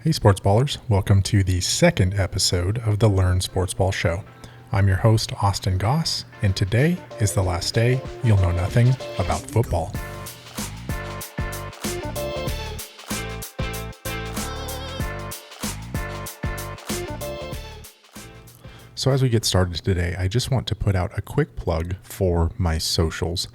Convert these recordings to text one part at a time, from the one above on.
Hey Sportsballers, welcome to the second episode of the Learn Sportsball Show. I'm your host, Austin Goss, and today is the last day you'll know nothing about football. So as we get started today, I just want to put out a quick plug for my socials.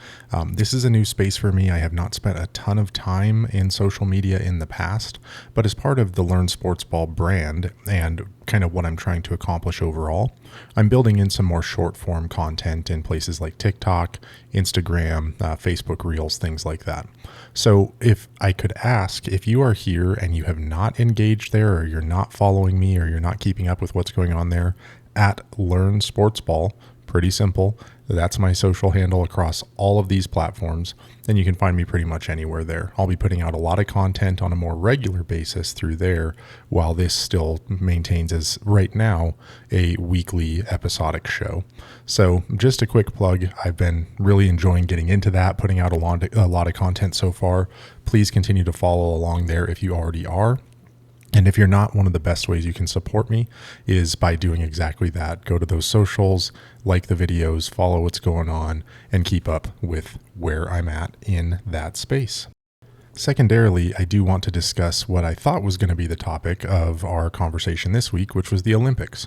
This is a new space for me. I have not spent a ton of time in social media in the past, but as part of the Learn Sportsball brand and kind of what I'm trying to accomplish overall, I'm building in some more short form content in places like TikTok, Instagram, Facebook Reels, things like that. So if I could ask, if you are here and you have not engaged there, or you're not following me, or you're not keeping up with what's going on there, at Learn Sportsball, pretty simple. That's my social handle across all of these platforms, and you can find me pretty much anywhere there. I'll be putting out a lot of content on a more regular basis through there, while this still maintains as right now a weekly episodic show. So just a quick plug. I've been really enjoying getting into that, putting out a lot of content so far. Please continue to follow along there if you already are. And if you're not, one of the best ways you can support me is by doing exactly that. Go to those socials, like the videos, follow what's going on, and keep up with where I'm at in that space. Secondarily, I do want to discuss what I thought was going to be the topic of our conversation this week, which was the Olympics.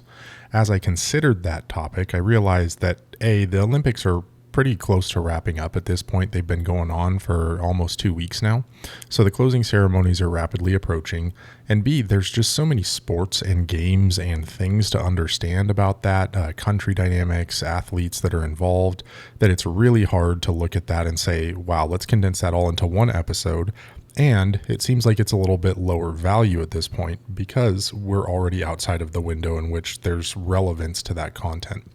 As I considered that topic, I realized that A, the Olympics are pretty close to wrapping up at this point. They've been going on for almost 2 weeks now. So the closing ceremonies are rapidly approaching. And B, there's just so many sports and games and things to understand about that, country dynamics, athletes that are involved, that it's really hard to look at that and say, wow, let's condense that all into one episode. And it seems like it's a little bit lower value at this point because we're already outside of the window in which there's relevance to that content.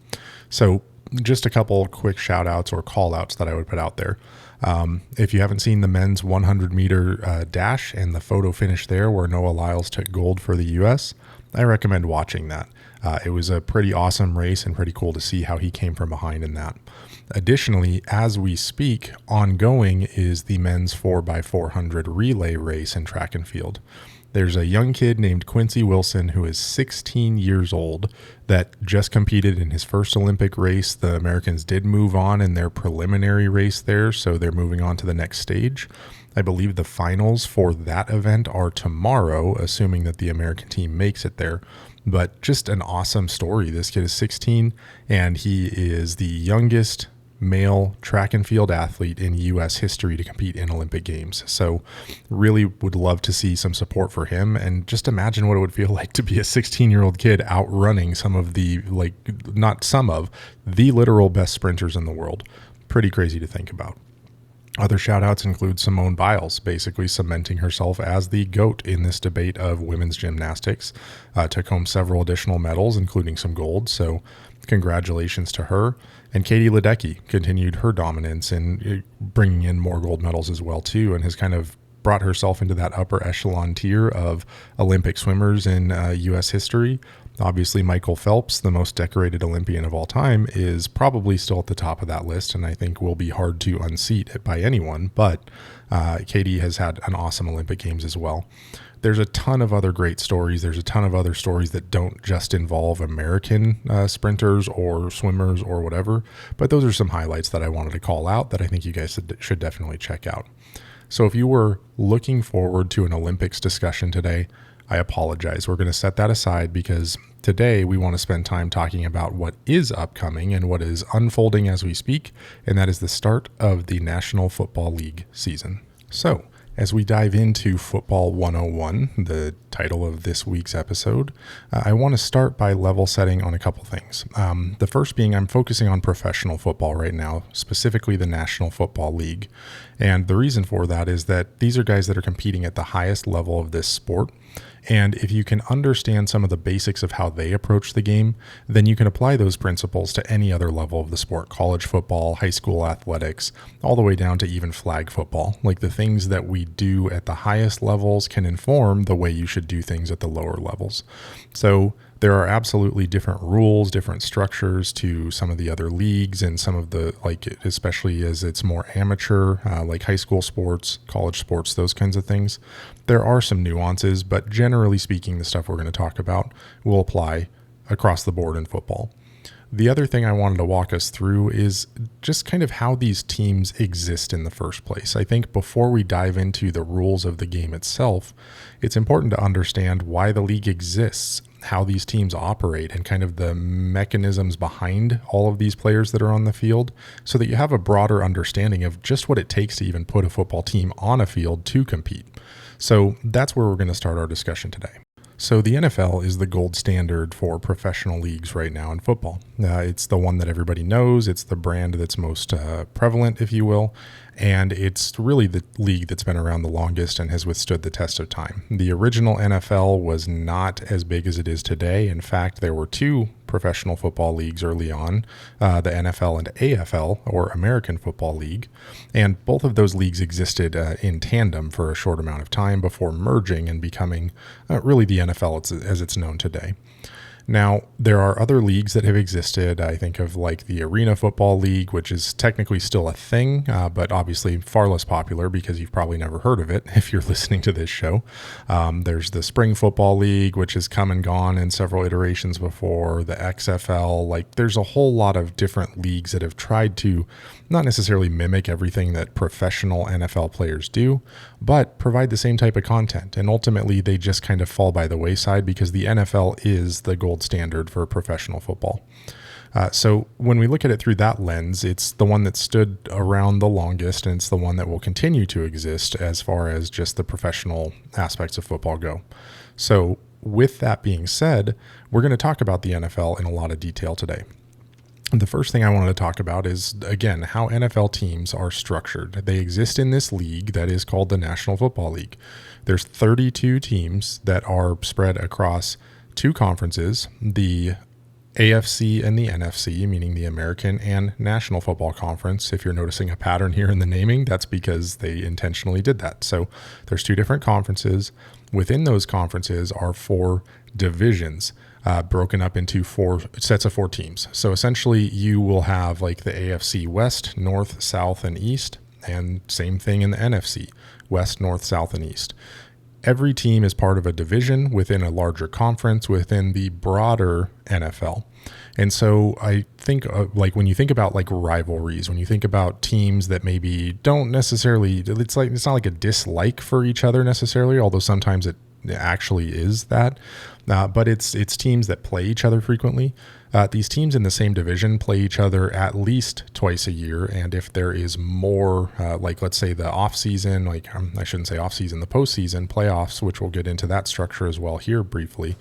So just a couple quick shout outs or call outs that I would put out there. If you haven't seen the men's 100 meter dash and the photo finish there where Noah Lyles took gold for the U.S., I recommend watching that. It was a pretty awesome race and pretty cool to see how he came from behind in that. Additionally, as we speak, ongoing is the men's 4x400 relay race in track and field. There's a young kid named Quincy Wilson who is 16 years old that just competed in his first Olympic race. The Americans did move on in their preliminary race there, so they're moving on to the next stage. I believe the finals for that event are tomorrow, assuming that the American team makes it there. But just an awesome story. This kid is 16, and he is the youngest male track and field athlete in U.S. history to compete in Olympic Games. So really would love to see some support for him, and just imagine what it would feel like to be a 16-year-old kid outrunning some of the, the literal best sprinters in the world. Pretty crazy to think about. Other shout outs include Simone Biles, basically cementing herself as the GOAT in this debate of women's gymnastics. Took home several additional medals, including some gold. So congratulations to her. And Katie Ledecky continued her dominance in bringing in more gold medals as well, too, and has kind of brought herself into that upper echelon tier of Olympic swimmers in U.S. history. Obviously, Michael Phelps, the most decorated Olympian of all time, is probably still at the top of that list, and I think will be hard to unseat by anyone. But Katie has had an awesome Olympic Games as well. There's a ton of other great stories. There's a ton of other stories that don't just involve American sprinters or swimmers or whatever, but those are some highlights that I wanted to call out that I think you guys should definitely check out. So if you were looking forward to an Olympics discussion today, I apologize. We're going to set that aside because today we want to spend time talking about what is upcoming and what is unfolding as we speak, and that is the start of the National Football League season. So as we dive into Football 101, the title of this week's episode, I want to start by level setting on a couple things. The first being I'm focusing on professional football right now, specifically the National Football League. And the reason for that is that these are guys that are competing at the highest level of this sport. And if you can understand some of the basics of how they approach the game, then you can apply those principles to any other level of the sport, college football, high school athletics, all the way down to even flag football. Like the things that we do at the highest levels can inform the way you should do things at the lower levels. So There are absolutely different rules, different structures to some of the other leagues, and some of the, like, especially as it's more amateur, like high school sports, college sports, those kinds of things. There are some nuances, but generally speaking, the stuff we're going to talk about will apply across the board in football. The other thing I wanted to walk us through is just kind of how these teams exist in the first place. I think before we dive into the rules of the game itself, it's important to understand why the league exists, how these teams operate, and kind of the mechanisms behind all of these players that are on the field, so that you have a broader understanding of just what it takes to even put a football team on a field to compete. So that's where we're going to start our discussion today. So the NFL is the gold standard for professional leagues right now in football. It's the one that everybody knows. It's the brand that's most prevalent, if you will. And it's really the league that's been around the longest and has withstood the test of time. The original NFL was not as big as it is today. In fact, there were two professional football leagues early on, the NFL and AFL, or American Football League. And both of those leagues existed in tandem for a short amount of time before merging and becoming really the NFL as it's known today. Now, there are other leagues that have existed. I think of like the Arena Football League, which is technically still a thing, but obviously far less popular because you've probably never heard of it if you're listening to this show. There's the Spring Football League, which has come and gone in several iterations before, the XFL. Like, there's a whole lot of different leagues that have tried to not necessarily mimic everything that professional NFL players do, but provide the same type of content. And ultimately, they just kind of fall by the wayside because the NFL is the gold standard for professional football. So when we look at it through that lens, it's the one that stood around the longest, and it's the one that will continue to exist as far as just the professional aspects of football go. So with that being said, we're going to talk about the NFL in a lot of detail today. The first thing I wanted to talk about is, again, how NFL teams are structured. They exist in this league that is called the National Football League. There's 32 teams that are spread across two conferences, the AFC and the NFC, meaning the American and National Football Conference. If you're noticing a pattern here in the naming, that's because they intentionally did that. So there's two different conferences. Within those conferences are four divisions, broken up into four sets of four teams. So essentially you will have like the AFC West, North, South, and East, and same thing in the NFC, West, North, South, and East. Every team is part of a division within a larger conference within the broader NFL. And so I think like when you think about like rivalries, when you think about teams that maybe don't necessarily, it's not like a dislike for each other necessarily, although sometimes it actually is that. But it's teams that play each other frequently. These teams in the same division play each other at least twice a year. And if there is more, like let's say the off season, like I shouldn't say off season, the postseason playoffs, which we'll get into that structure as well here briefly.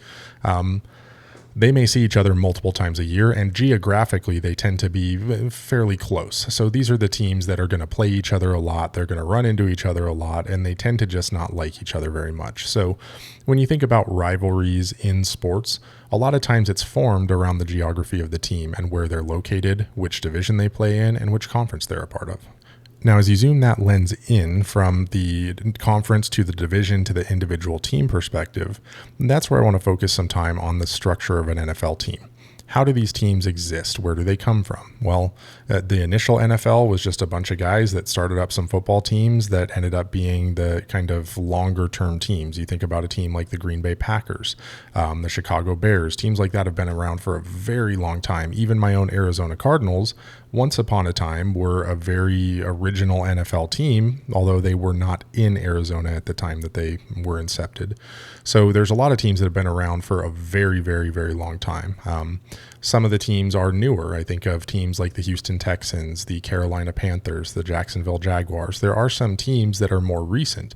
They may see each other multiple times a year, and geographically they tend to be fairly close. So these are the teams that are going to play each other a lot. They're going to run into each other a lot, and they tend to just not like each other very much. So when you think about rivalries in sports, a lot of times it's formed around the geography of the team and where they're located, which division they play in, and which conference they're a part of. Now, as you zoom that lens in from the conference to the division to the individual team perspective, that's where I want to focus some time on the structure of an NFL team. How do these teams exist? Where do they come from? Well, the initial NFL was just a bunch of guys that started up some football teams that ended up being the kind of longer term teams. You think about a team like the Green Bay Packers, the Chicago Bears, teams like that have been around for a very long time. Even my own Arizona Cardinals, once upon a time, were a very original NFL team, although they were not in Arizona at the time that they were incepted. So there's a lot of teams that have been around for a very, very, very long time. Some of the teams are newer. I think of teams like the Houston Texans, the Carolina Panthers, the Jacksonville Jaguars. There are some teams that are more recent.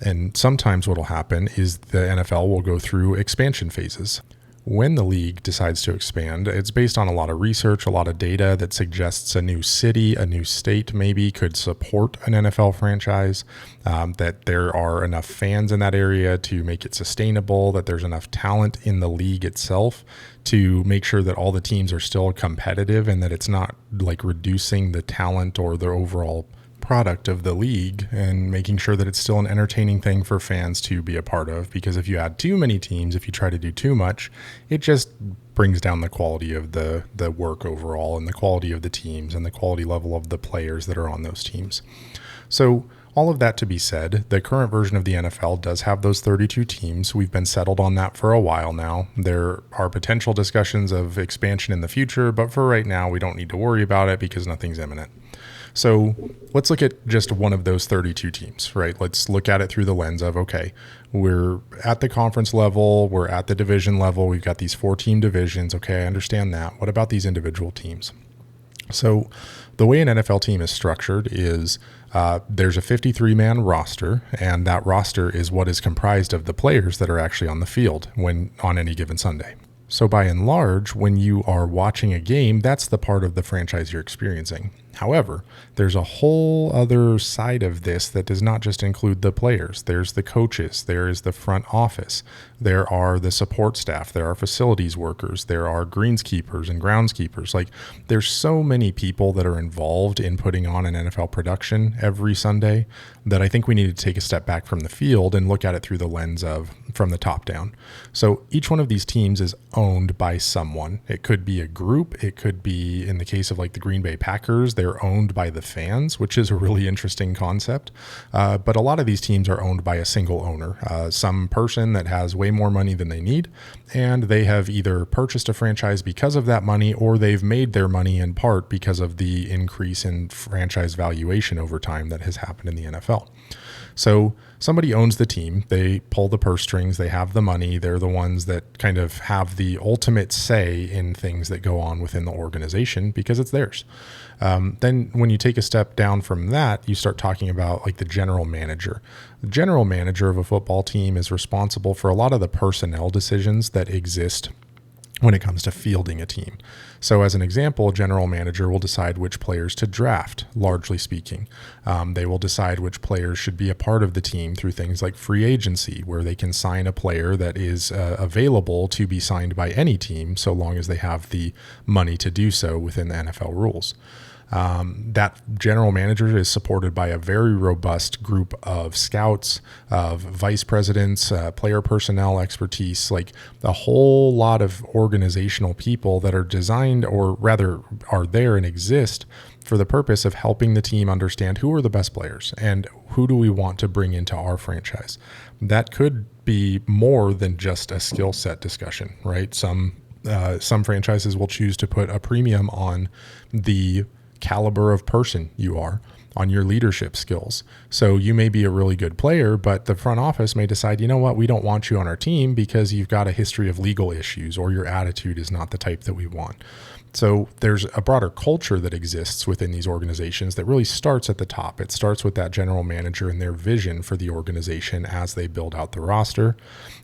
And sometimes what will happen is the NFL will go through expansion phases. When the league decides to expand, it's based on a lot of research, a lot of data that suggests a new city, a new state maybe could support an NFL franchise, that there are enough fans in that area to make it sustainable, that there's enough talent in the league itself to make sure that all the teams are still competitive and that it's not like reducing the talent or the overall product of the league and making sure that it's still an entertaining thing for fans to be a part of. Because if you add too many teams, if you try to do too much, it just brings down the quality of the work overall, and the quality of the teams, and the quality level of the players that are on those teams. So all of that to be said, the current version of the NFL does have those 32 teams. We've been settled on that for a while now. There are potential discussions of expansion in the future, but for right now, we don't need to worry about it because nothing's imminent. So let's look at just one of those 32 teams, right? Let's look at it through the lens of, okay, we're at the conference level, we're at the division level, we've got these 4-team divisions. Okay, I understand that. What about these individual teams? So the way an NFL team is structured is there's a 53-man roster, and that roster is what is comprised of the players that are actually on the field when on any given Sunday. So by and large, when you are watching a game, that's the part of the franchise you're experiencing. However, there's a whole other side of this that does not just include the players. There's the coaches, there is the front office, there are the support staff, there are facilities workers, there are greenskeepers and groundskeepers. Like, there's so many people that are involved in putting on an NFL production every Sunday that I think we need to take a step back from the field and look at it through the lens of from the top down. So each one of these teams is owned by someone. It could be a group. It could be, in the case of like the Green Bay Packers, they're owned by the fans, which is a really interesting concept. But a lot of these teams are owned by a single owner, some person that has way more money than they need. And they have either purchased a franchise because of that money, or they've made their money in part because of the increase in franchise valuation over time that has happened in the NFL. So somebody owns the team, they pull the purse strings, they have the money, they're the ones that kind of have the ultimate say in things that go on within the organization because it's theirs. Then when you take a step down from that, you start talking about like the general manager. The general manager of a football team is responsible for a lot of the personnel decisions that exist when it comes to fielding a team. So as an example, a general manager will decide which players to draft, largely speaking. They will decide which players should be a part of the team through things like free agency, where they can sign a player that is available to be signed by any team, so long as they have the money to do so within the NFL rules. That general manager is supported by a very robust group of scouts, of vice presidents, player personnel expertise, like a whole lot of organizational people that are designed, or rather are there and exist for the purpose of helping the team understand who are the best players and who do we want to bring into our franchise. That could be more than just a skill set discussion, right? Some franchises will choose to put a premium on the caliber of person you are, on your leadership skills. So you may be a really good player, but the front office may decide, you know what, we don't want you on our team because you've got a history of legal issues or your attitude is not the type that we want. So there's a broader culture that exists within these organizations that really starts at the top. It starts with that general manager and their vision for the organization as they build out the roster.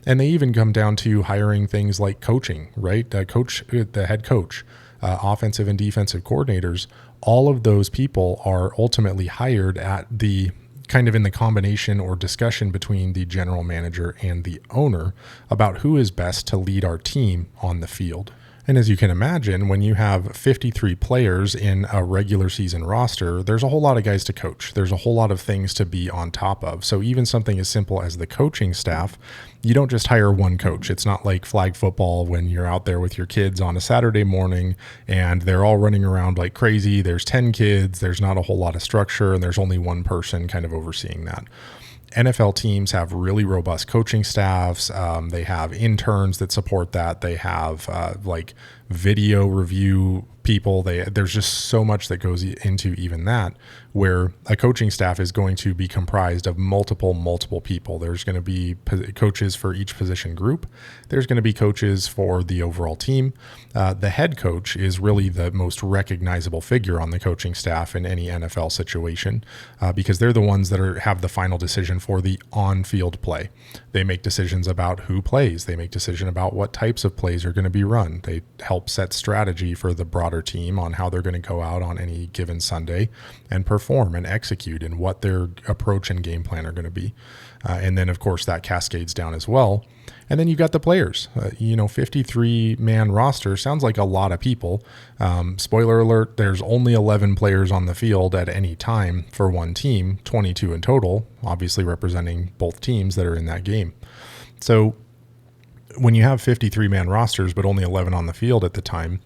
And they even come down to hiring things like coaching, right? The head coach, offensive and defensive coordinators. All of those people are ultimately hired at the kind of in the combination or discussion between the general manager and the owner about who is best to lead our team on the field. And as you can imagine, when you have 53 players in a regular season roster, there's a whole lot of guys to coach. There's a whole lot of things to be on top of. So even something as simple as the coaching staff, you don't just hire one coach. It's not like flag football when you're out there with your kids on a Saturday morning and they're all running around like crazy. There's 10 kids, there's not a whole lot of structure, and there's only one person kind of overseeing that. NFL teams have really robust coaching staffs. They have interns that support that. They have like video review people. There's just so much that goes into even that, where a coaching staff is going to be comprised of multiple people. There's going to be coaches for each position group. There's going to be coaches for the overall team. The head coach is really the most recognizable figure on the coaching staff in any NFL situation because they're the ones that have the final decision for the on-field play. They make decisions about who plays. They make decisions about what types of plays are going to be run. They help set strategy for the broader their team on how they're going to go out on any given Sunday and perform and execute and what their approach and game plan are going to be. And then, of course, that cascades down as well. And then you've got the players. 53-man roster sounds like a lot of people. Spoiler alert, there's only 11 players on the field at any time for one team, 22 in total, obviously representing both teams that are in that game. So when you have 53-man rosters but only 11 on the field at the time,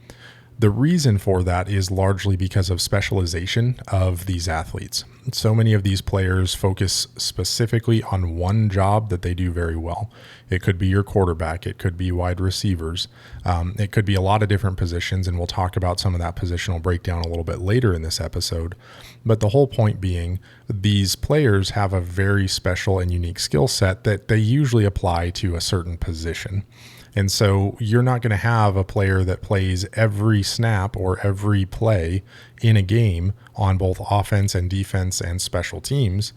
the reason for that is largely because of specialization of these athletes. So many of these players focus specifically on one job that they do very well. It could be your quarterback. It could be wide receivers. It could be a lot of different positions, and we'll talk about some of that positional breakdown a little bit later in this episode. But the whole point being, these players have a very special and unique skill set that they usually apply to a certain position. And so you're not going to have a player that plays every snap or every play in a game on both offense and defense and special teams.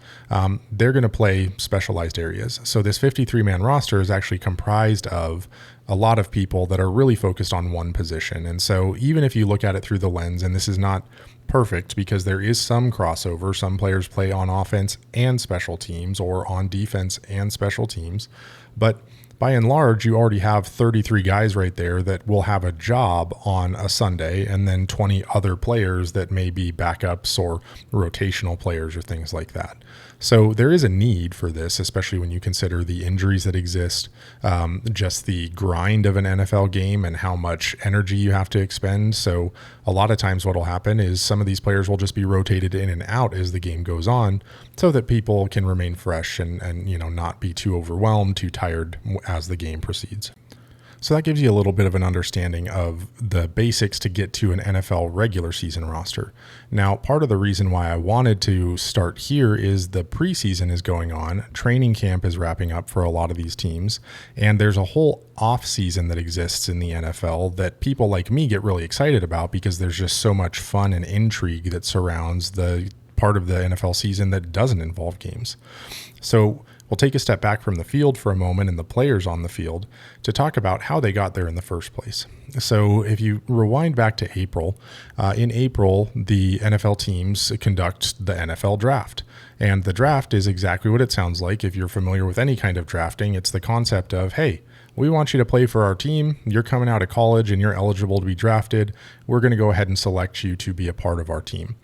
They're going to play specialized areas. So this 53-man roster is actually comprised of a lot of people that are really focused on one position. And so even if you look at it through the lens, and this is not perfect because there is some crossover, some players play on offense and special teams or on defense and special teams, but by and large, you already have 33 guys right there that will have a job on a Sunday, and then 20 other players that may be backups or rotational players or things like that. So there is a need for this, especially when you consider the injuries that exist, just the grind of an NFL game and how much energy you have to expend. So a lot of times what will happen is some of these players will just be rotated in and out as the game goes on so that people can remain fresh and not be too overwhelmed, too tired as the game proceeds. So that gives you a little bit of an understanding of the basics to get to an NFL regular season roster. Now, part of the reason why I wanted to start here is the preseason is going on. Training camp is wrapping up for a lot of these teams. And there's a whole off season that exists in the NFL that people like me get really excited about because there's just so much fun and intrigue that surrounds the part of the NFL season that doesn't involve games. So we'll take a step back from the field for a moment and the players on the field to talk about how they got there in the first place. So if you rewind back to April, in April, the NFL teams conduct the NFL draft. And the draft is exactly what it sounds like. If you're familiar with any kind of drafting, it's the concept of, hey, we want you to play for our team. You're coming out of college and you're eligible to be drafted. We're going to go ahead and select you to be a part of our team.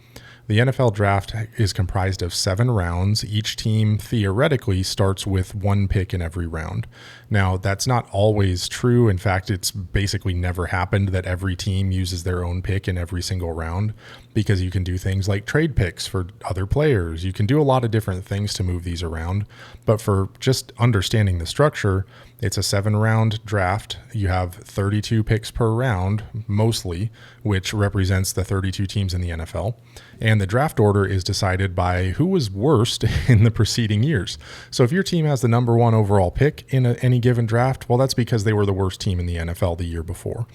The NFL draft is comprised of 7 rounds. Each team theoretically starts with 1 pick in every round. Now, that's not always true. In fact, it's basically never happened that every team uses their own pick in every single round because you can do things like trade picks for other players. You can do a lot of different things to move these around. But for just understanding the structure, it's a 7-round draft. You have 32 picks per round, mostly, which represents the 32 teams in the NFL. And the draft order is decided by who was worst in the preceding years. So if your team has the number 1 overall pick in any given draft, well, that's because they were the worst team in the NFL the year before.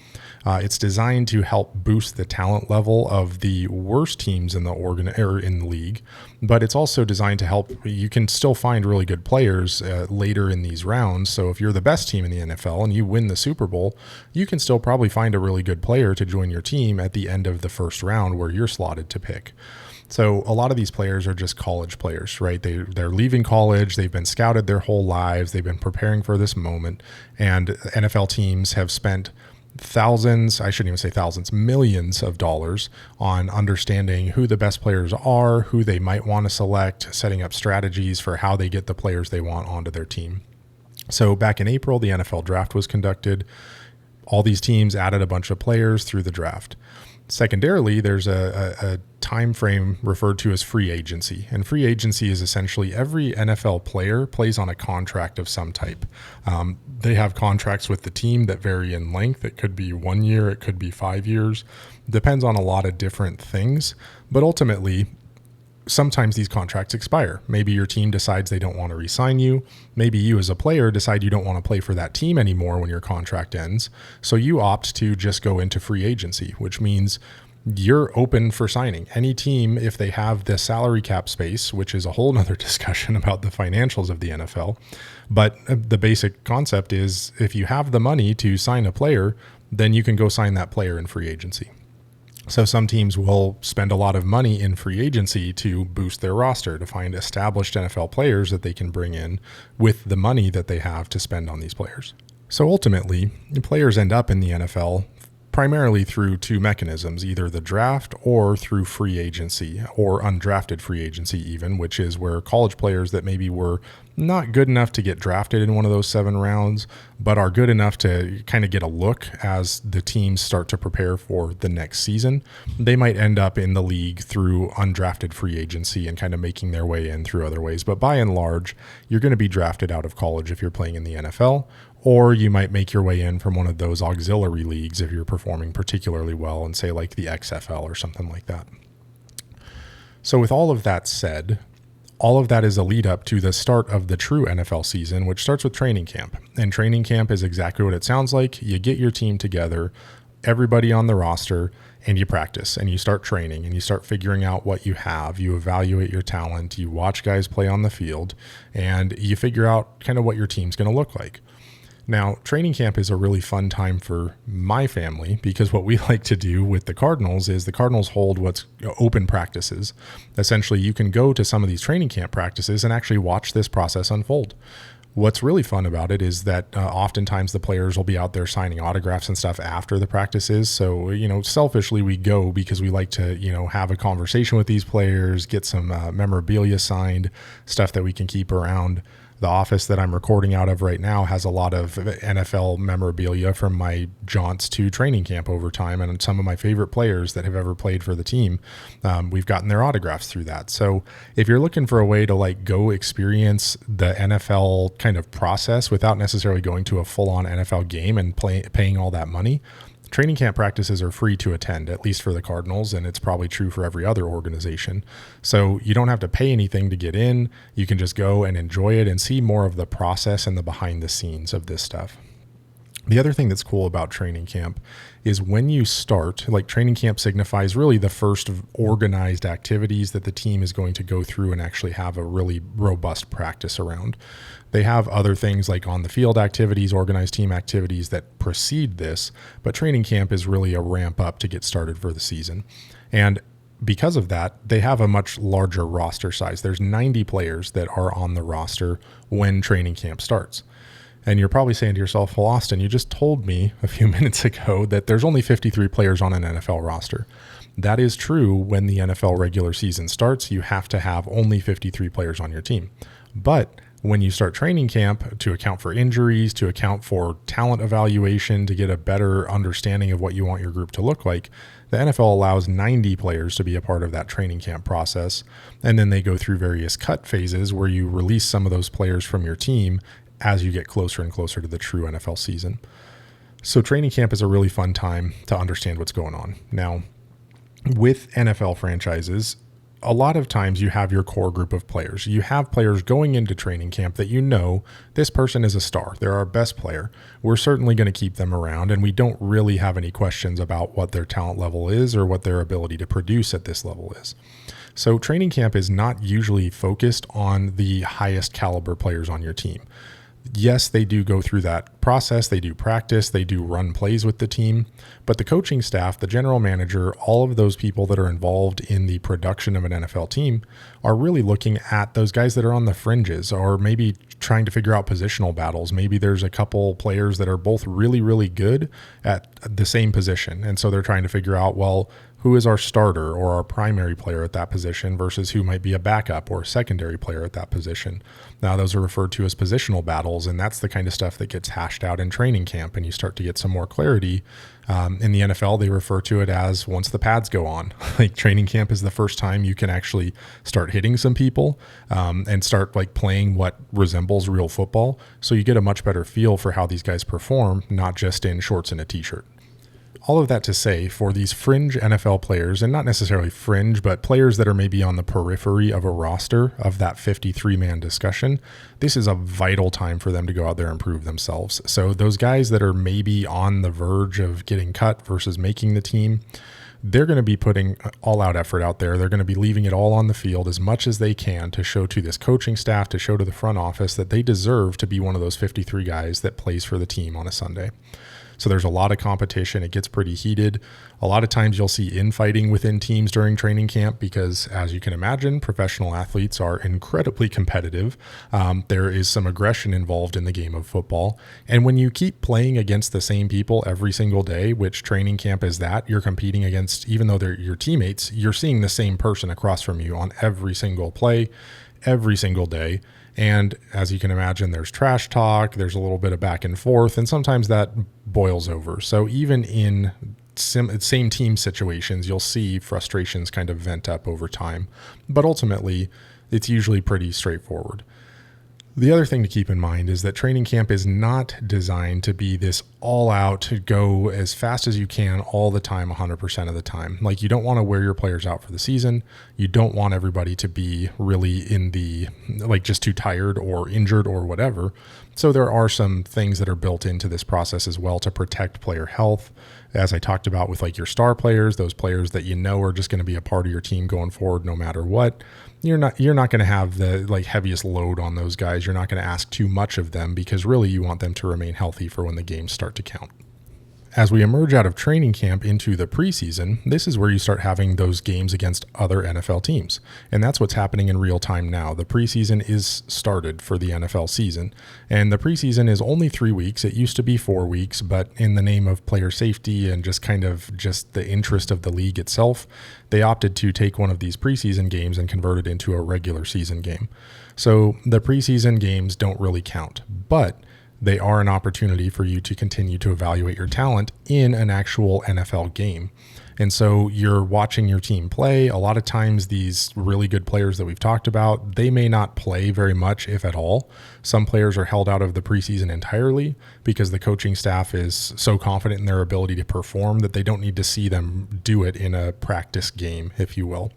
It's designed to help boost the talent level of the worst teams in the league, but it's also designed to help. You can still find really good players later in these rounds. So if you're the best team in the NFL and you win the Super Bowl, you can still probably find a really good player to join your team at the end of the first round where you're slotted to pick. So a lot of these players are just college players, right? They're leaving college. They've been scouted their whole lives. They've been preparing for this moment. And NFL teams have spent millions of dollars on understanding who the best players are, who they might want to select, setting up strategies for how they get the players they want onto their team. So back in April, the NFL draft was conducted. All these teams added a bunch of players through the draft. Secondarily, there's a time frame referred to as free agency. And free agency is essentially every NFL player plays on a contract of some type. They have contracts with the team that vary in length. It could be 1 year, it could be 5 years. Depends on a lot of different things. But ultimately, sometimes these contracts expire. Maybe your team decides they don't want to re-sign you. Maybe you as a player decide you don't want to play for that team anymore when your contract ends. So you opt to just go into free agency, which means you're open for signing. Any team, if they have the salary cap space, which is a whole nother discussion about the financials of the NFL. But the basic concept is if you have the money to sign a player, then you can go sign that player in free agency. So some teams will spend a lot of money in free agency to boost their roster, to find established NFL players that they can bring in with the money that they have to spend on these players. So ultimately, players end up in the NFL primarily through two mechanisms, either the draft or through free agency, or undrafted free agency even, which is where college players that maybe were not good enough to get drafted in one of those 7 rounds, but are good enough to kind of get a look as the teams start to prepare for the next season. They might end up in the league through undrafted free agency and kind of making their way in through other ways. But by and large, you're going to be drafted out of college if you're playing in the NFL, or you might make your way in from one of those auxiliary leagues if you're performing particularly well and say like the XFL or something like that. So with all of that said, all of that is a lead up to the start of the true NFL season, which starts with training camp. And training camp is exactly what it sounds like. You get your team together, everybody on the roster, and you practice and you start training and you start figuring out what you have. You evaluate your talent, you watch guys play on the field, and you figure out kind of what your team's going to look like. Now, training camp is a really fun time for my family because what we like to do with the Cardinals is the Cardinals hold what's open practices. Essentially, you can go to some of these training camp practices and actually watch this process unfold. What's really fun about it is that oftentimes the players will be out there signing autographs and stuff after the practices. So, selfishly we go because we like to, have a conversation with these players, get some memorabilia signed, stuff that we can keep around. The office that I'm recording out of right now has a lot of NFL memorabilia from my jaunts to training camp over time, and some of my favorite players that have ever played for the team. We've gotten their autographs through that. So if you're looking for a way to go experience the NFL kind of process without necessarily going to a full-on NFL game and paying all that money, training camp practices are free to attend, at least for the Cardinals, and it's probably true for every other organization. So you don't have to pay anything to get in. You can just go and enjoy it and see more of the process and the behind the scenes of this stuff. The other thing that's cool about training camp is when you start, training camp signifies really the first of organized activities that the team is going to go through and actually have a really robust practice around. They have other things like on the field activities, organized team activities that precede this, but training camp is really a ramp up to get started for the season. And because of that, they have a much larger roster size. There's 90 players that are on the roster when training camp starts. And you're probably saying to yourself, well, Austin, you just told me a few minutes ago that there's only 53 players on an NFL roster. That is true when the NFL regular season starts. You have to have only 53 players on your team. But when you start training camp, to account for injuries, to account for talent evaluation, to get a better understanding of what you want your group to look like, the NFL allows 90 players to be a part of that training camp process. And then they go through various cut phases where you release some of those players from your team as you get closer and closer to the true NFL season. So training camp is a really fun time to understand what's going on. Now, with NFL franchises, a lot of times you have your core group of players. You have players going into training camp that this person is a star. They're our best player. We're certainly going to keep them around, and we don't really have any questions about what their talent level is or what their ability to produce at this level is. So training camp is not usually focused on the highest caliber players on your team. Yes, they do go through that process. They do practice. They do run plays with the team. But the coaching staff, the general manager, all of those people that are involved in the production of an NFL team are really looking at those guys that are on the fringes, or maybe trying to figure out positional battles. Maybe there's a couple players that are both really, really good at the same position. And so they're trying to figure out, well, who is our starter or our primary player at that position versus who might be a backup or a secondary player at that position. Now, those are referred to as positional battles, and that's the kind of stuff that gets hashed out in training camp, and you start to get some more clarity. In the NFL, they refer to it as once the pads go on. Training camp is the first time you can actually start hitting some people and start playing what resembles real football. So you get a much better feel for how these guys perform, not just in shorts and a t-shirt. All of that to say, for these fringe NFL players, and not necessarily fringe, but players that are maybe on the periphery of a roster of that 53-man discussion, this is a vital time for them to go out there and prove themselves. So those guys that are maybe on the verge of getting cut versus making the team, they're going to be putting all-out effort out there. They're going to be leaving it all on the field as much as they can to show to this coaching staff, to show to the front office that they deserve to be one of those 53 guys that plays for the team on a Sunday. So there's a lot of competition. It gets pretty heated. A lot of times you'll see infighting within teams during training camp because, as you can imagine, professional athletes are incredibly competitive. There is some aggression involved in the game of football. And when you keep playing against the same people every single day, which training camp is that, you're competing against, even though they're your teammates, you're seeing the same person across from you on every single play, every single day. And as you can imagine, there's trash talk, there's a little bit of back and forth, and sometimes that boils over. So even in same team situations, you'll see frustrations kind of vent up over time. But ultimately, it's usually pretty straightforward. The other thing to keep in mind is that training camp is not designed to be this all out, go as fast as you can all the time, 100% of the time. Like, you don't want to wear your players out for the season. You don't want everybody to be really in the, like, just too tired or injured or whatever. So there are some things that are built into this process as well to protect player health. As I talked about with like your star players, those players that you know are just going to be a part of your team going forward no matter what. You're not going to have the like heaviest load on those guys. You're not going to ask too much of them because really you want them to remain healthy for when the games start to count. As we emerge out of training camp into the preseason, this is where you start having those games against other NFL teams. And that's what's happening in real time now. The preseason is started for the NFL season. And the preseason is only 3 weeks. It used to be 4 weeks, but in the name of player safety and just the interest of the league itself, they opted to take one of these preseason games and convert it into a regular season game. So the preseason games don't really count, but they are an opportunity for you to continue to evaluate your talent in an actual NFL game. And so you're watching your team play. A lot of times these really good players that we've talked about, they may not play very much, if at all. Some players are held out of the preseason entirely because the coaching staff is so confident in their ability to perform that they don't need to see them do it in a practice game, if you will.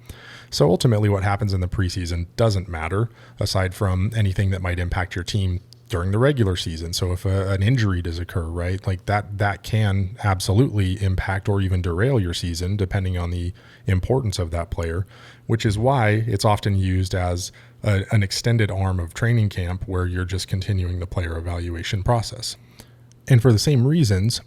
So ultimately what happens in the preseason doesn't matter, aside from anything that might impact your team during the regular season. So if an injury does occur, right, like that can absolutely impact or even derail your season depending on the importance of that player, which is why it's often used as an extended arm of training camp where you're just continuing the player evaluation process. And for the same reasons,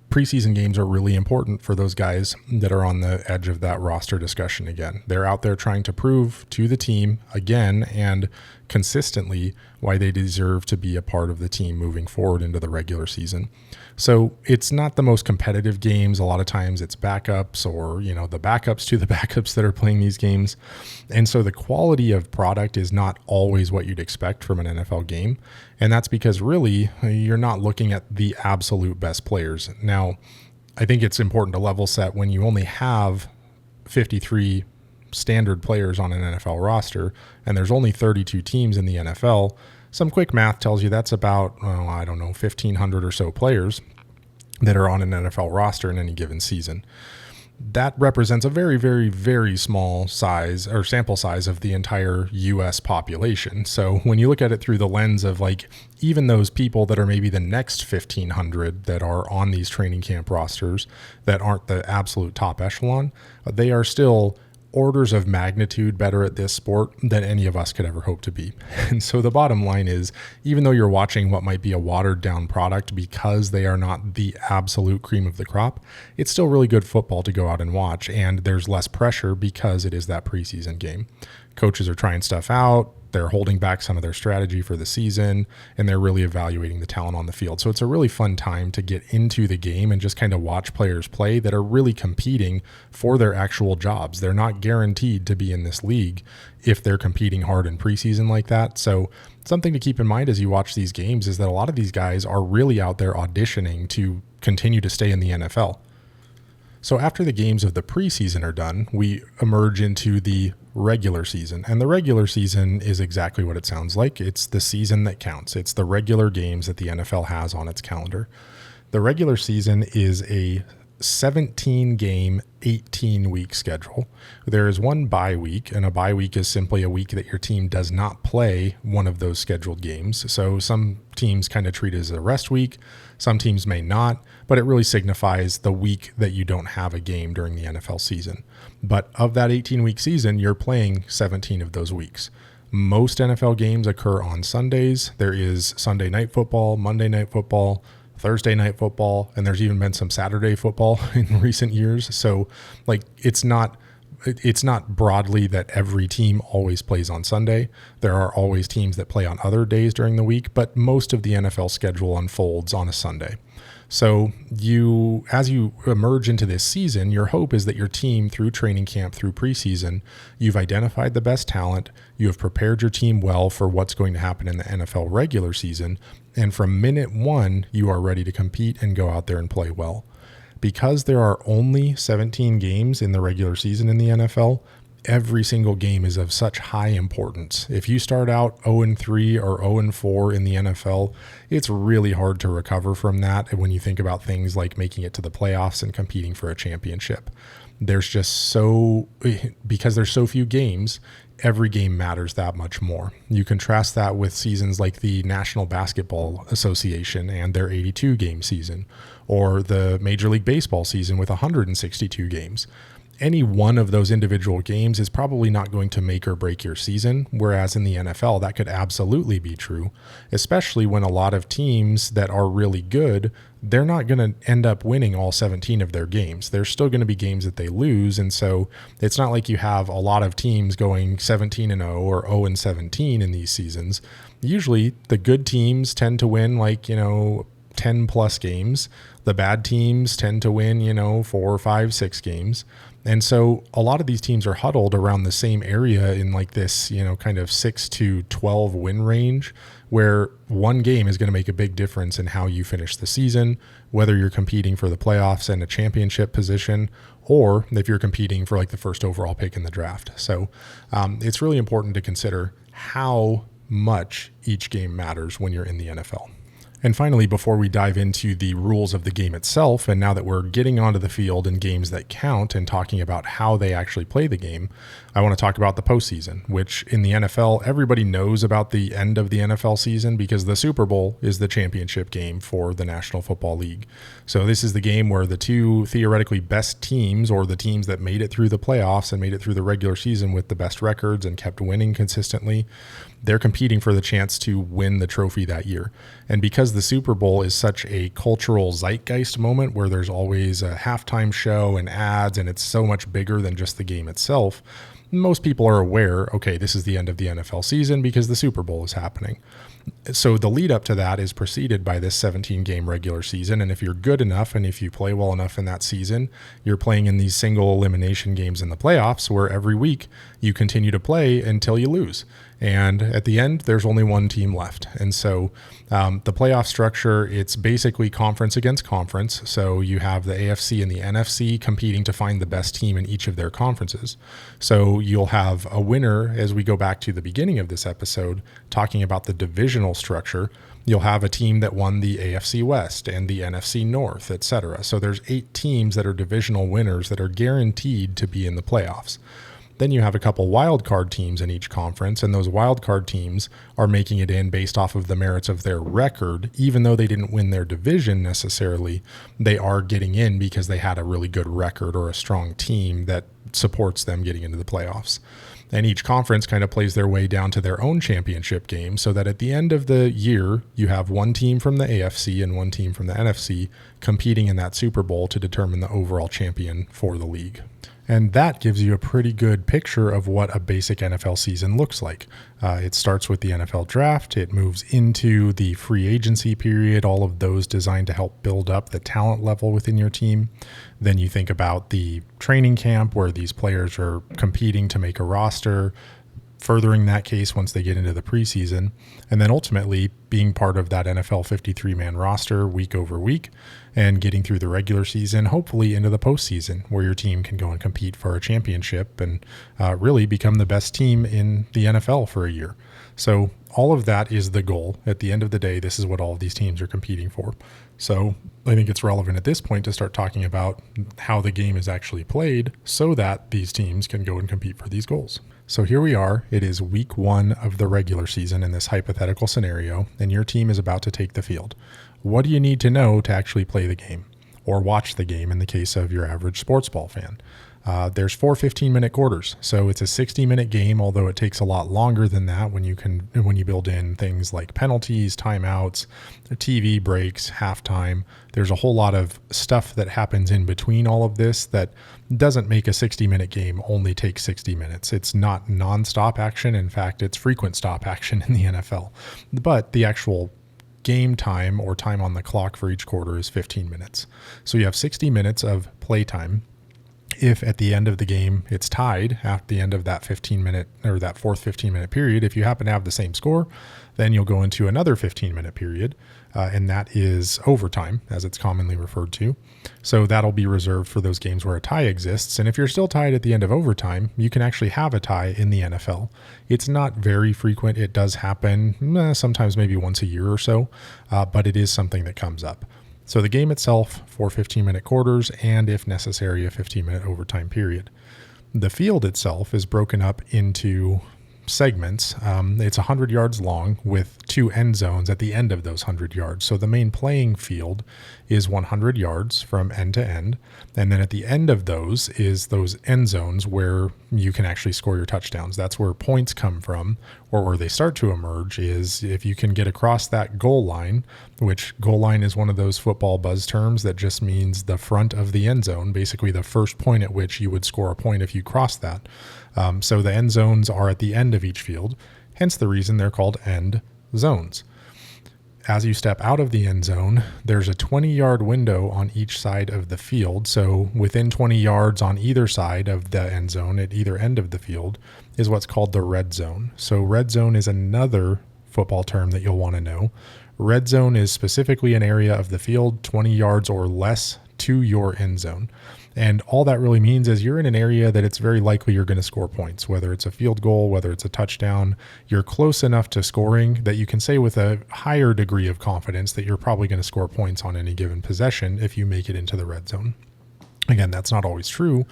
preseason games are really important for those guys that are on the edge of that roster discussion again. They're out there trying to prove to the team again and consistently why they deserve to be a part of the team moving forward into the regular season. So it's not the most competitive games. A lot of times it's backups or, the backups to the backups that are playing these games. And so the quality of product is not always what you'd expect from an NFL game. And that's because really you're not looking at the absolute best players. Now, I think it's important to level set when you only have 53 standard players on an NFL roster and there's only 32 teams in the NFL. Some quick math tells you that's about, 1,500 or so players that are on an NFL roster in any given season. That represents a very, very, very small size or sample size of the entire U.S. population. So when you look at it through the lens of like even those people that are maybe the next 1,500 that are on these training camp rosters that aren't the absolute top echelon, they are still orders of magnitude better at this sport than any of us could ever hope to be. And so the bottom line is, even though you're watching what might be a watered down product because they are not the absolute cream of the crop, it's still really good football to go out and watch. And there's less pressure because it is that preseason game. Coaches are trying stuff out. They're holding back some of their strategy for the season, and they're really evaluating the talent on the field. So it's a really fun time to get into the game and just kind of watch players play that are really competing for their actual jobs. They're not guaranteed to be in this league if they're competing hard in preseason like that. So something to keep in mind as you watch these games is that a lot of these guys are really out there auditioning to continue to stay in the NFL. So after the games of the preseason are done, we emerge into the regular season. And the regular season is exactly what it sounds like. It's the season that counts. It's the regular games that the NFL has on its calendar. The regular season is a 17-game, 18-week schedule. There is one bye week, and a bye week is simply a week that your team does not play one of those scheduled games. So some teams kind of treat it as a rest week. Some teams may not, but it really signifies the week that you don't have a game during the NFL season. But of that 18-week season, you're playing 17 of those weeks. Most NFL games occur on Sundays. There is Sunday night football, Monday night football, Thursday night football, and there's even been some Saturday football in recent years. So like it's not broadly that every team always plays on Sunday. There are always teams that play on other days during the week, but most of the NFL schedule unfolds on a Sunday. So as you emerge into this season, your hope is that your team, through training camp, through preseason, you've identified the best talent, you have prepared your team well for what's going to happen in the NFL regular season, and from minute one, you are ready to compete and go out there and play well. Because there are only 17 games in the regular season in the NFL, every single game is of such high importance. If you start out 0-3 or 0-4 in the NFL, it's really hard to recover from that when you think about things like making it to the playoffs and competing for a championship. Because there's so few games, every game matters that much more. You contrast that with seasons like the National Basketball Association and their 82-game season, or the Major League Baseball season with 162 games. Any one of those individual games is probably not going to make or break your season, whereas in the NFL, that could absolutely be true, especially when a lot of teams that are really good, they're not going to end up winning all 17 of their games. There's still going to be games that they lose, and so it's not like you have a lot of teams going 17-0 or 0-17 in these seasons. Usually, the good teams tend to win 10-plus games. The bad teams tend to win, 4, 5, 6 games. And so a lot of these teams are huddled around the same area in like this, kind of 6 to 12 win range, where one game is going to make a big difference in how you finish the season, whether you're competing for the playoffs and a championship position, or if you're competing for like the first overall pick in the draft. So it's really important to consider how much each game matters when you're in the NFL. And finally, before we dive into the rules of the game itself, and now that we're getting onto the field in games that count and talking about how they actually play the game, I want to talk about the postseason, which in the NFL, everybody knows about the end of the NFL season because the Super Bowl is the championship game for the National Football League. So this is the game where the two theoretically best teams, or the teams that made it through the playoffs and made it through the regular season with the best records and kept winning consistently, they're competing for the chance to win the trophy that year. And because the Super Bowl is such a cultural zeitgeist moment where there's always a halftime show and ads, and it's so much bigger than just the game itself, most people are aware, okay, this is the end of the NFL season because the Super Bowl is happening. So the lead up to that is preceded by this 17-game regular season. And if you're good enough and if you play well enough in that season, you're playing in these single elimination games in the playoffs where every week you continue to play until you lose. And at the end, there's only one team left. And so the playoff structure, it's basically conference against conference. So you have the AFC and the NFC competing to find the best team in each of their conferences. So you'll have a winner, as we go back to the beginning of this episode, talking about the divisional structure. You'll have a team that won the AFC West and the NFC North, etc. So there's 8 teams that are divisional winners that are guaranteed to be in the playoffs. Then you have a couple wild card teams in each conference, and those wild card teams are making it in based off of the merits of their record. Even though they didn't win their division necessarily, they are getting in because they had a really good record or a strong team that supports them getting into the playoffs. And each conference kind of plays their way down to their own championship game, so that at the end of the year, you have one team from the AFC and one team from the NFC competing in that Super Bowl to determine the overall champion for the league. And that gives you a pretty good picture of what a basic NFL season looks like. It starts with the NFL draft. It moves into the free agency period, all of those designed to help build up the talent level within your team. Then you think about the training camp where these players are competing to make a roster, furthering that case once they get into the preseason, and then ultimately being part of that NFL 53-man roster week over week and getting through the regular season, hopefully into the postseason where your team can go and compete for a championship and really become the best team in the NFL for a year. So all of that is the goal. At the end of the day, this is what all of these teams are competing for. So I think it's relevant at this point to start talking about how the game is actually played so that these teams can go and compete for these goals. So here we are. It is week 1 of the regular season in this hypothetical scenario, and your team is about to take the field. What do you need to know to actually play the game or watch the game in the case of your average sports ball fan? There's 4 15-minute quarters. So it's a 60-minute game, although it takes a lot longer than that when you build in things like penalties, timeouts, TV breaks, halftime. There's a whole lot of stuff that happens in between all of this that doesn't make a 60-minute game only take 60 minutes. It's not nonstop action. In fact, it's frequent stop action in the NFL. But the actual game time or time on the clock for each quarter is 15 minutes. So you have 60 minutes of play time. If at the end of the game it's tied at the end of that 15-minute or that fourth 15-minute period, if you happen to have the same score, then you'll go into another 15-minute period, and that is overtime, as it's commonly referred to. So that'll be reserved for those games where a tie exists. And if you're still tied at the end of overtime, you can actually have a tie in the NFL. It's not very frequent. It does happen sometimes maybe once a year or so, but it is something that comes up. So the game itself, 4 15-minute quarters, and if necessary, a 15-minute overtime period. The field itself is broken up into segments. It's 100 yards long with 2 end zones at the end of those 100 yards. So the main playing field is 100 yards from end to end. And then at the end of those is those end zones where you can actually score your touchdowns. That's where points come from, or where they start to emerge is if you can get across that goal line, which goal line is one of those football buzz terms that just means the front of the end zone, basically the first point at which you would score a point if you cross that. So the end zones are at the end of each field, hence the reason they're called end zones. As you step out of the end zone, there's a 20-yard window on each side of the field. So within 20 yards on either side of the end zone at either end of the field is what's called the red zone. So red zone is another football term that you'll want to know. Red zone is specifically an area of the field 20 yards or less to your end zone. And all that really means is you're in an area that it's very likely you're going to score points, whether it's a field goal, whether it's a touchdown. You're close enough to scoring that you can say with a higher degree of confidence that you're probably going to score points on any given possession if you make it into the red zone. Again, that's not always true,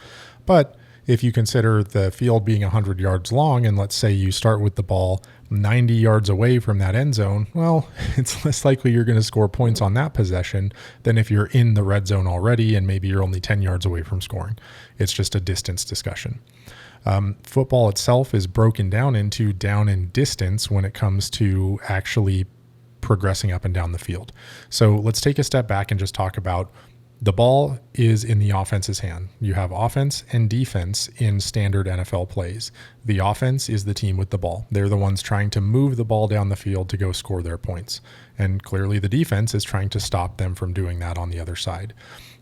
but if you consider the field being 100 yards long, and let's say you start with the ball 90 yards away from that end zone, well, it's less likely you're going to score points on that possession than if you're in the red zone already and maybe you're only 10 yards away from scoring. It's just a distance discussion. Football itself is broken down into down and distance when it comes to actually progressing up and down the field. So let's take a step back and just talk about the ball is in the offense's hand. You have offense and defense in standard NFL plays. The offense is the team with the ball. They're the ones trying to move the ball down the field to go score their points. And clearly the defense is trying to stop them from doing that on the other side.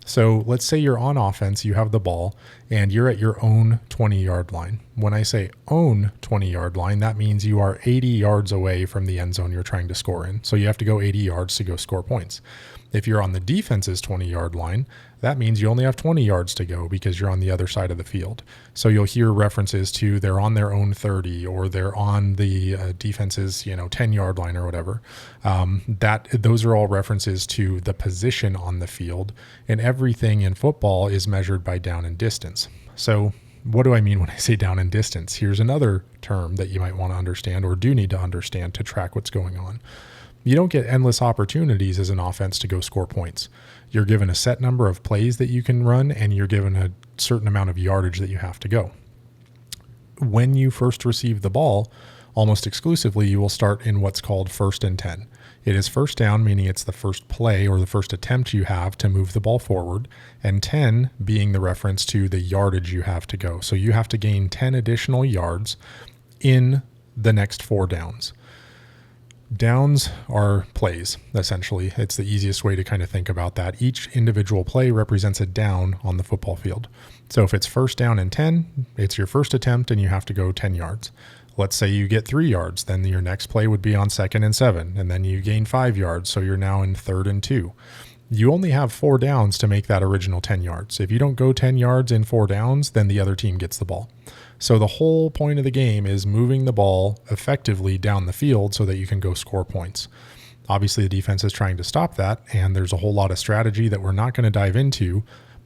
So let's say you're on offense, you have the ball, and you're at your own 20-yard line. When I say own 20-yard line, that means you are 80 yards away from the end zone you're trying to score in. So you have to go 80 yards to go score points. If you're on the defense's 20-yard line, that means you only have 20 yards to go because you're on the other side of the field. So you'll hear references to they're on their own 30 or they're on the defense's 10-yard line or whatever. Those are all references to the position on the field, and everything in football is measured by down and distance. So what do I mean when I say down and distance? Here's another term that you might want to understand or do need to understand to track what's going on. You don't get endless opportunities as an offense to go score points. You're given a set number of plays that you can run, and you're given a certain amount of yardage that you have to go. When you first receive the ball, almost exclusively, you will start in what's called 1st and 10. It is first down, meaning it's the first play or the first attempt you have to move the ball forward, and 10 being the reference to the yardage you have to go. So you have to gain 10 additional yards in the next 4 downs. Downs are plays, essentially. It's the easiest way to kind of think about that. Each individual play represents a down on the football field. So if it's first down and 10, it's your first attempt and you have to go 10 yards. Let's say you get 3 yards, then your next play would be on 2nd and 7, and then you gain 5 yards, so you're now in 3rd and 2. You only have 4 downs to make that original 10 yards. If you don't go 10 yards in 4 downs, then the other team gets the ball. So the whole point of the game is moving the ball effectively down the field so that you can go score points. Obviously, the defense is trying to stop that, and there's a whole lot of strategy that we're not going to dive into,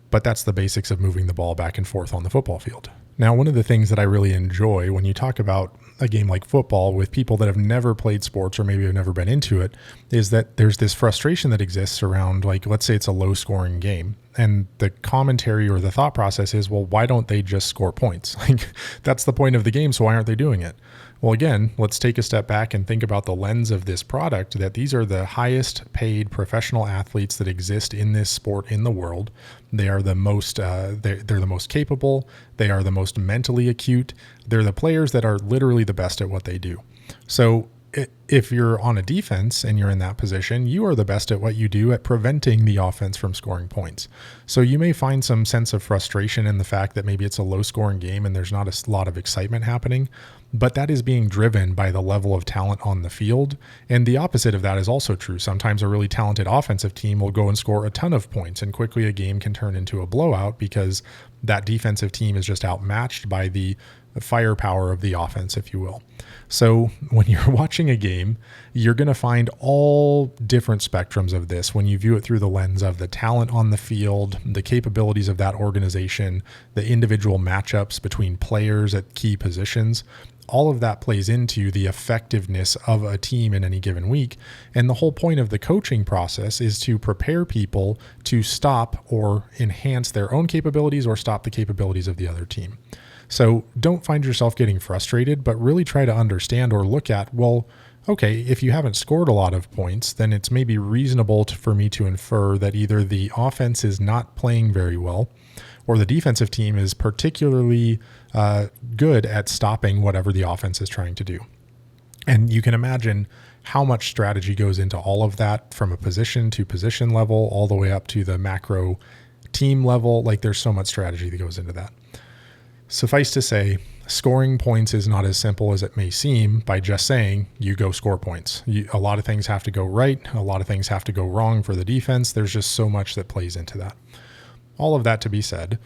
but that's the basics of moving the ball back and forth on the football field. Now, one of the things that I really enjoy when you talk about a game like football with people that have never played sports or maybe have never been into it, is that there's this frustration that exists around, like, let's say it's a low scoring game. And the commentary or the thought process is, well, why don't they just score points? Like, that's the point of the game. So why aren't they doing it? Well, again, let's take a step back and think about the lens of this product, that these are the highest paid professional athletes that exist in this sport in the world. They are the most, they're the most capable. They are the most mentally acute. They're the players that are literally the best at what they do. So if you're on a defense and you're in that position, you are the best at what you do at preventing the offense from scoring points. So you may find some sense of frustration in the fact that maybe it's a low scoring game and there's not a lot of excitement happening, but that is being driven by the level of talent on the field. And the opposite of that is also true. Sometimes a really talented offensive team will go and score a ton of points, and quickly a game can turn into a blowout because that defensive team is just outmatched by the firepower of the offense, if you will. So when you're watching a game, you're going to find all different spectrums of this when you view it through the lens of the talent on the field, the capabilities of that organization, the individual matchups between players at key positions. All of that plays into the effectiveness of a team in any given week. And the whole point of the coaching process is to prepare people to stop or enhance their own capabilities or stop the capabilities of the other team. So don't find yourself getting frustrated, but really try to understand or look at, well, okay, if you haven't scored a lot of points, then it's maybe reasonable for me to infer that either the offense is not playing very well or the defensive team is particularly good at stopping whatever the offense is trying to do. And you can imagine how much strategy goes into all of that, from a position to position level, all the way up to the macro team level. Like, there's so much strategy that goes into that. Suffice to say, scoring points is not as simple as it may seem by just saying you go score points. A lot of things have to go right. A lot of things have to go wrong for the defense. There's just so much that plays into that. All of that to be said,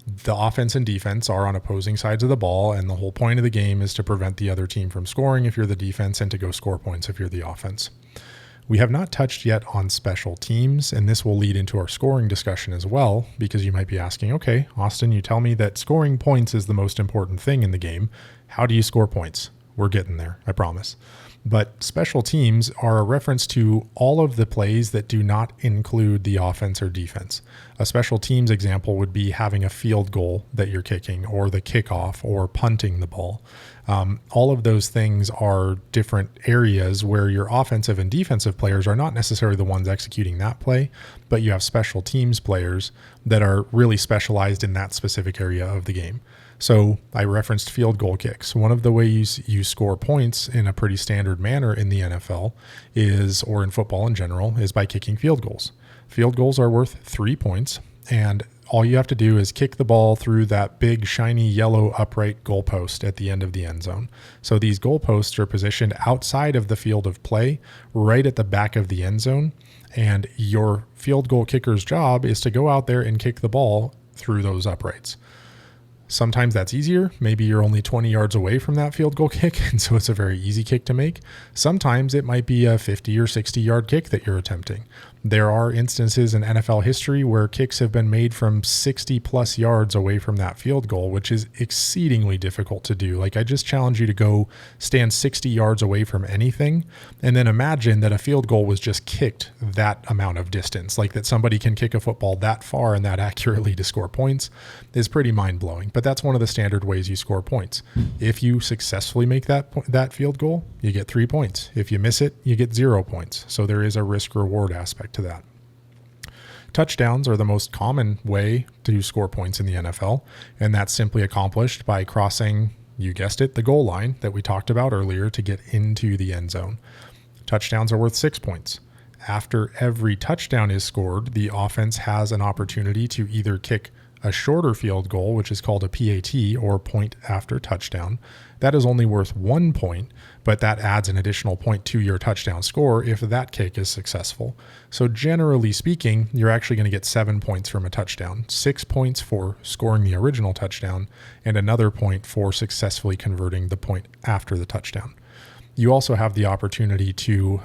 the offense and defense are on opposing sides of the ball, and the whole point of the game is to prevent the other team from scoring if you're the defense and to go score points if you're the offense. We have not touched yet on special teams, and this will lead into our scoring discussion as well, because you might be asking, okay, Austin, you tell me that scoring points is the most important thing in the game. How do you score points? We're getting there, I promise. But special teams are a reference to all of the plays that do not include the offense or defense. A special teams example would be having a field goal that you're kicking, or the kickoff, or punting the ball. All of those things are different areas where your offensive and defensive players are not necessarily the ones executing that play, but you have special teams players that are really specialized in that specific area of the game. So I referenced field goal kicks. One of the ways you score points in a pretty standard manner in the NFL is, or in football in general, is by kicking field goals. Field goals are worth 3 points, and all you have to do is kick the ball through that big, shiny, yellow upright goalpost at the end of the end zone. So these goalposts are positioned outside of the field of play, right at the back of the end zone, and your field goal kicker's job is to go out there and kick the ball through those uprights. Sometimes that's easier. Maybe you're only 20 yards away from that field goal kick, and so it's a very easy kick to make. Sometimes it might be a 50 or 60 yard kick that you're attempting. There are instances in NFL history where kicks have been made from 60 plus yards away from that field goal, which is exceedingly difficult to do. Like, I just challenge you to go stand 60 yards away from anything and then imagine that a field goal was just kicked that amount of distance. Like, that somebody can kick a football that far and that accurately to score points is pretty mind-blowing. But that's one of the standard ways you score points. If you successfully make that field goal, you get 3 points. If you miss it, you get 0 points. So there is a risk-reward aspect to that. Touchdowns are the most common way to score points in the NFL, and that's simply accomplished by crossing, you guessed it, the goal line that we talked about earlier to get into the end zone. Touchdowns are worth 6 points. After every touchdown is scored, the offense has an opportunity to either kick a shorter field goal, which is called a PAT, or point after touchdown. That is only worth 1 point, but that adds an additional point to your touchdown score if that kick is successful. So generally speaking, you're actually going to get 7 points from a touchdown, 6 points for scoring the original touchdown, and another point for successfully converting the point after the touchdown. You also have the opportunity to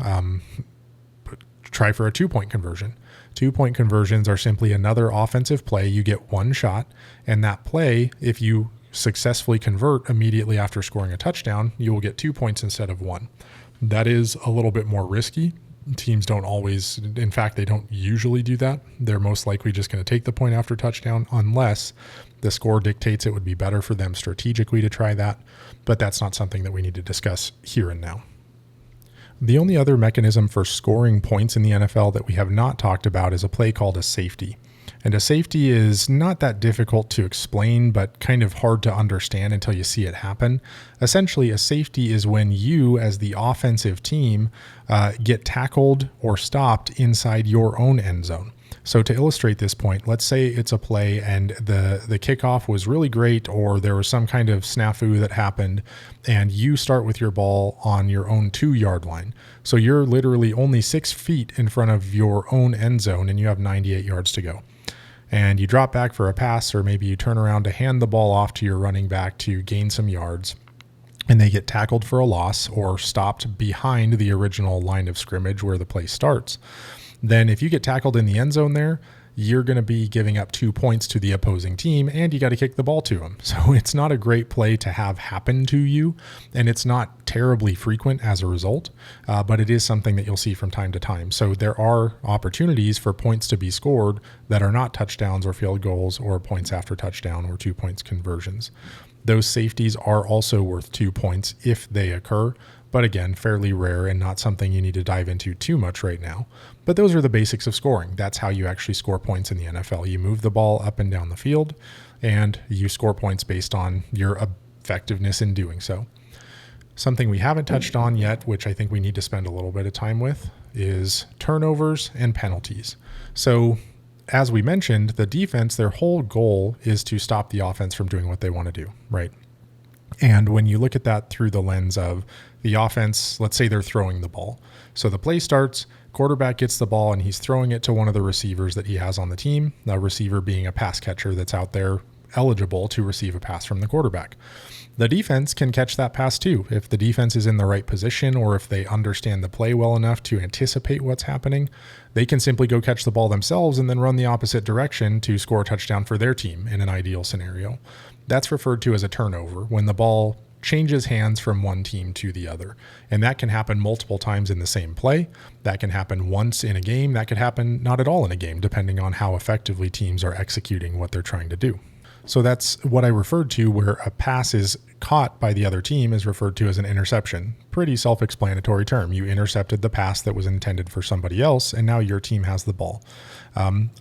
try for a 2-point conversion. 2-point conversions are simply another offensive play. You get one shot, and that play, if you successfully convert immediately after scoring a touchdown, you will get 2 points instead of 1. That is a little bit more risky. Teams don't always, in fact, they don't usually do that. They're most likely just going to take the point after touchdown unless the score dictates it would be better for them strategically to try that. But that's not something that we need to discuss here and now. The only other mechanism for scoring points in the NFL that we have not talked about is a play called a safety. And a safety is not that difficult to explain, but kind of hard to understand until you see it happen. Essentially, a safety is when you, as the offensive team, get tackled or stopped inside your own end zone. So to illustrate this point, let's say it's a play and the kickoff was really great, or there was some kind of snafu that happened, and you start with your ball on your own 2-yard line. So you're literally only 6 feet in front of your own end zone and you have 98 yards to go. And you drop back for a pass, or maybe you turn around to hand the ball off to your running back to gain some yards, and they get tackled for a loss or stopped behind the original line of scrimmage where the play starts. Then if you get tackled in the end zone there, you're going to be giving up 2 points to the opposing team, and you got to kick the ball to them. So it's not a great play to have happen to you, and it's not terribly frequent as a result, but it is something that you'll see from time to time. So there are opportunities for points to be scored that are not touchdowns or field goals or points after touchdown or 2 points conversions. Those safeties are also worth 2 points if they occur, but again, fairly rare and not something you need to dive into too much right now. But those are the basics of scoring. That's how you actually score points in the NFL. You move the ball up and down the field, and you score points based on your effectiveness in doing so. Something we haven't touched on yet, which I think we need to spend a little bit of time with, is turnovers and penalties. So as we mentioned, the defense, their whole goal is to stop the offense from doing what they want to do, right? And when you look at that through the lens of the offense, let's say they're throwing the ball. So the play starts, quarterback gets the ball, and he's throwing it to one of the receivers that he has on the team, the receiver being a pass catcher that's out there eligible to receive a pass from the quarterback. The defense can catch that pass too. If the defense is in the right position, or if they understand the play well enough to anticipate what's happening, they can simply go catch the ball themselves and then run the opposite direction to score a touchdown for their team in an ideal scenario. That's referred to as a turnover, when the ball changes hands from one team to the other. And that can happen multiple times in the same play. That can happen once in a game. That could happen not at all in a game, depending on how effectively teams are executing what they're trying to do. So that's what I referred to, where a pass is caught by the other team is referred to as an interception. Pretty self-explanatory term. You intercepted the pass that was intended for somebody else, and now your team has the ball.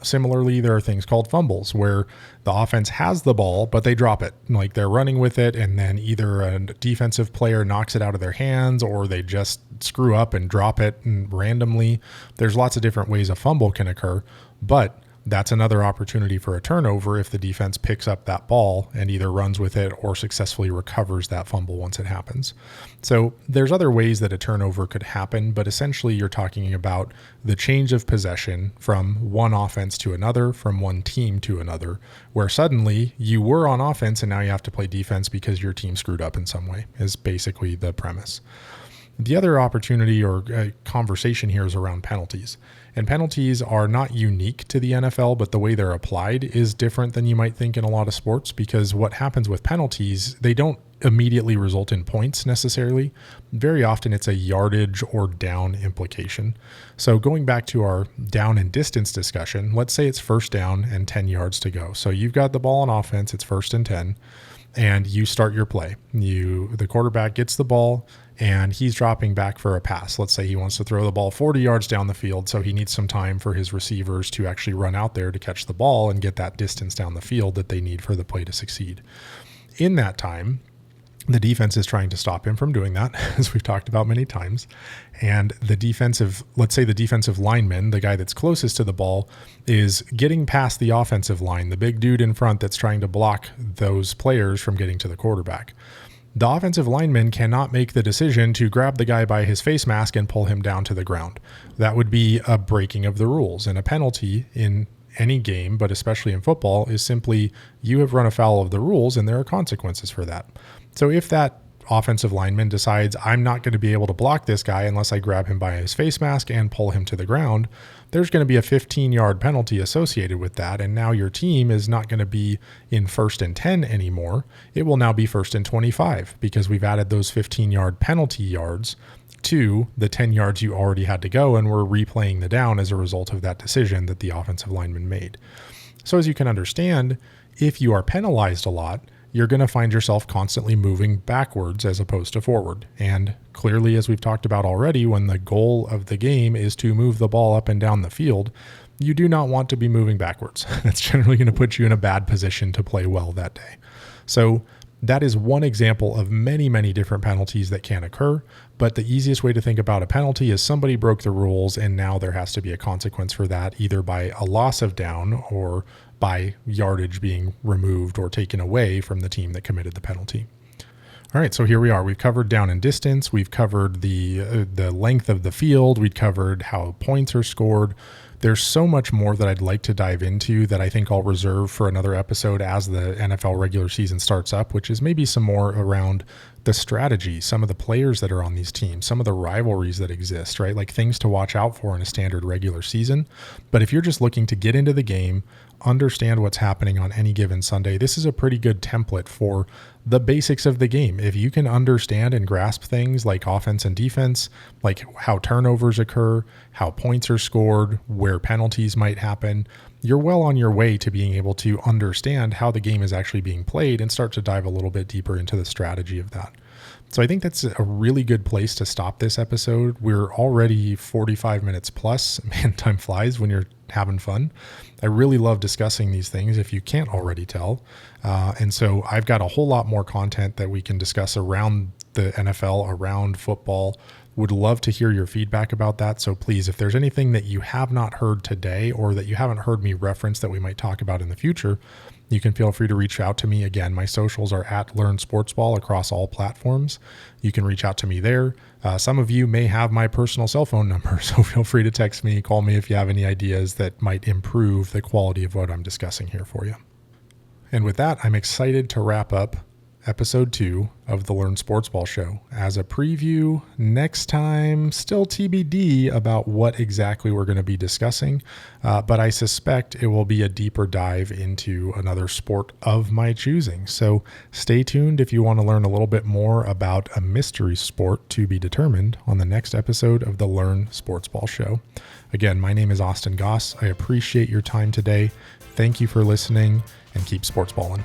Similarly, there are things called fumbles, where the offense has the ball, but they drop it. Like they're running with it, and then either a defensive player knocks it out of their hands, or they just screw up and drop it randomly. There's lots of different ways a fumble can occur, but that's another opportunity for a turnover if the defense picks up that ball and either runs with it or successfully recovers that fumble once it happens. So there's other ways that a turnover could happen, but essentially you're talking about the change of possession from one offense to another, from one team to another, where suddenly you were on offense and now you have to play defense because your team screwed up in some way, is basically the premise. The other opportunity or conversation here is around penalties. And penalties are not unique to the NFL, but the way they're applied is different than you might think in a lot of sports, because what happens with penalties, they don't immediately result in points necessarily. Very often it's a yardage or down implication. So going back to our down and distance discussion, let's say it's first down and 10 yards to go. So you've got the ball on offense, it's 1st and 10, and you start your play. The quarterback gets the ball and he's dropping back for a pass. Let's say he wants to throw the ball 40 yards down the field, so he needs some time for his receivers to actually run out there to catch the ball and get that distance down the field that they need for the play to succeed. In that time, the defense is trying to stop him from doing that, as we've talked about many times. And let's say the defensive lineman, the guy that's closest to the ball, is getting past the offensive line, the big dude in front that's trying to block those players from getting to the quarterback. The offensive lineman cannot make the decision to grab the guy by his face mask and pull him down to the ground. That would be a breaking of the rules, and a penalty in any game, but especially in football, is simply you have run afoul of the rules and there are consequences for that. So if that offensive lineman decides I'm not going to be able to block this guy unless I grab him by his face mask and pull him to the ground, there's going to be a 15-yard penalty associated with that. And now your team is not going to be in 1st and 10 anymore. It will now be 1st and 25 because we've added those 15-yard penalty yards to the 10 yards you already had to go, and we're replaying the down as a result of that decision that the offensive lineman made. So as you can understand, if you are penalized a lot, you're going to find yourself constantly moving backwards as opposed to forward. And clearly, as we've talked about already, when the goal of the game is to move the ball up and down the field, you do not want to be moving backwards. That's generally going to put you in a bad position to play well that day. So that is one example of many, many different penalties that can occur. But the easiest way to think about a penalty is somebody broke the rules and now there has to be a consequence for that, either by a loss of down or by yardage being removed or taken away from the team that committed the penalty. All right, so here we are. We've covered down and distance. We've covered the length of the field. We've covered how points are scored. There's so much more that I'd like to dive into that I think I'll reserve for another episode as the NFL regular season starts up, which is maybe some more around the strategy, some of the players that are on these teams, some of the rivalries that exist, right? Like things to watch out for in a standard regular season. But if you're just looking to get into the game, understand what's happening on any given Sunday, this is a pretty good template for the basics of the game. If you can understand and grasp things like offense and defense, like how turnovers occur, how points are scored, where penalties might happen, you're well on your way to being able to understand how the game is actually being played and start to dive a little bit deeper into the strategy of that. So I think that's a really good place to stop this episode. We're already 45 minutes plus. Man, time flies when you're having fun. I really love discussing these things, if you can't already tell. And so I've got a whole lot more content that we can discuss around the NFL, around football. Would love to hear your feedback about that. So please, if there's anything that you have not heard today or that you haven't heard me reference that we might talk about in the future, you can feel free to reach out to me. Again, my socials are at Learn Sportsball across all platforms. You can reach out to me there. Some of you may have my personal cell phone number, so feel free to text me, call me if you have any ideas that might improve the quality of what I'm discussing here for you. And with that, I'm excited to wrap up episode 2 of the Learn Sportsball show. As a preview, next time, still TBD about what exactly we're going to be discussing, but I suspect it will be a deeper dive into another sport of my choosing. So stay tuned if you want to learn a little bit more about a mystery sport to be determined on the next episode of the Learn Sportsball show. Again, my name is Austin Goss. I appreciate your time today. Thank you for listening and keep sportsballing.